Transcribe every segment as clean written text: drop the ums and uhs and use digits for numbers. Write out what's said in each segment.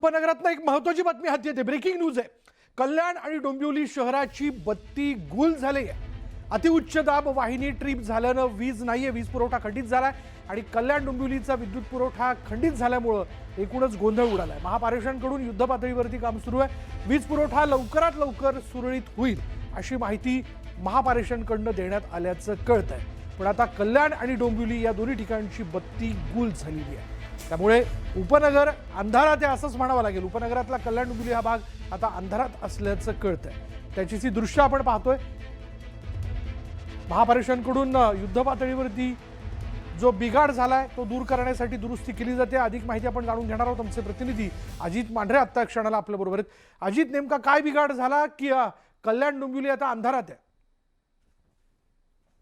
उपनगरातनं एक महत्त्वाची बातमी हाती येते. ब्रेकिंग न्यूज आहे. कल्याण आणि डोंबिवली शहराची बत्ती गुल झाली आहे. अतिउच्च दाब वाहिनी ट्रिप झाल्यानं वीज नाहीये, वीज पुरवठा खंडित झालाय आणि कल्याण डोंबिवलीचा विद्युत पुरवठा खंडित झाल्यामुळे एकूणच गोंधळ उडालाय. महापारेषणांकडून युद्ध पातळीवरती काम सुरू आहे. वीज पुरवठा लवकरात लवकर सुरळीत होईल अशी माहिती महापारेषणांकडून देण्यात आल्याचं कळतंय. पण आता कल्याण आणि डोंबिवली या दोन्ही ठिकाणची बत्ती गुल झालेली आहे. त्यामुळे उपनगर अंधारात आहे असंच म्हणावं लागेल. उपनगरातला कल्याण डोंबिवली हा भाग आता अंधारात असल्याचं कळतंय. त्याचीच ही दृश्य आपण पाहतोय. महापारेषणांकडून युद्ध पातळीवरती जो बिघाड झालाय तो दूर करण्यासाठी दुरुस्ती केली जाते. अधिक माहिती आपण जाणून घेणार आहोत. आमचे प्रतिनिधी अजित मांढरे आता क्षणाला आपल्या बरोबर आहेत. अजित, नेमका काय बिघाड झाला की कल्याण डोंबिवली आता अंधारात आहे?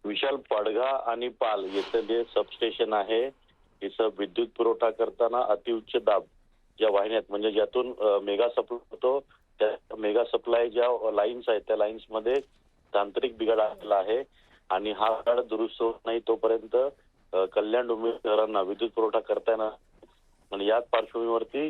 विशाल, पडघा आणि पाल येथे जे सबस्टेशन आहे इथं विद्युत पुरवठा करताना अतिउच्च दाब ज्या वाहिन्यात म्हणजे ज्यातून मेगा सप्लाय होतो त्या मेगा सप्लाय ज्या लाईन्स आहेत त्या लाईन्स मध्ये तांत्रिक बिघाड आलेला आहे आणि हा बिघाड दुरुस्त होत नाही तोपर्यंत कल्याण डोंबिवली शहरांना विद्युत पुरवठा करता येणार आणि याच पार्श्वभूमीवरती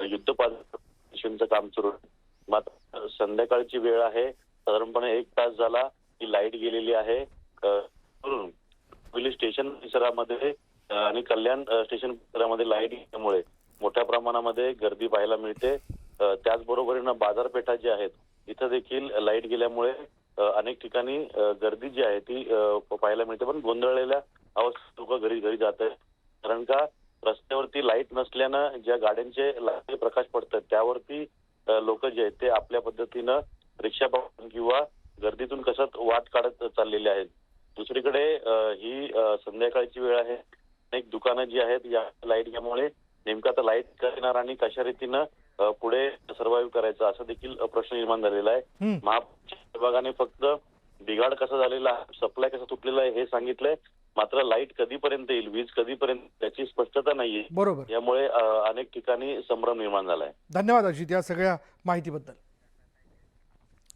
युद्ध पातळीचं काम सुरू आहे. मात्र संध्याकाळची वेळ आहे, साधारणपणे 1 तास झाला ही लाईट गेलेली आहे. डोंबिवली स्टेशन परिसरामध्ये आणि कल्याण स्टेशन परिसरामध्ये लाईट गेल्यामुळे मोठ्या प्रमाणामध्ये गर्दी पाहायला मिळते. त्याचबरोबरीनं बाजारपेठा ज्या आहेत इथं देखील लाईट गेल्यामुळे अनेक ठिकाणी गर्दी जी आहे ती पाहायला मिळते. पण गोंधळलेल्या अवस्थेत लोक घरी घरी जात आहेत. कारण का रस्त्यावरती लाईट नसल्यानं ज्या गाड्यांचे लाईट प्रकाश पडतात त्यावरती लोक जे आहेत ते आपल्या पद्धतीनं रिक्षा पकडून किंवा गर्दीतून कसं वाट काढत चाललेले आहेत. दुसरीकडे ही संध्याकाळची वेळ आहे. अनेक दुकानं जी आहेत या लाईट गेल्यामुळे नेमकं आता लाईट करणार आणि कशा रीतीनं पुढे सर्व्हाइव्ह करायचं असं देखील प्रश्न निर्माण झालेला आहे. महापालिका विभागाने फक्त बिघाड कसा झालेला आहे, सप्लाय कसा तुटलेला आहे हे सांगितलंय. मात्र लाईट कधीपर्यंत येईल, वीज कधीपर्यंत त्याची स्पष्टता नाहीये. बरोबर. यामुळे अनेक ठिकाणी संभ्रम निर्माण झालाय. धन्यवाद अजित या सगळ्या माहितीबद्दल.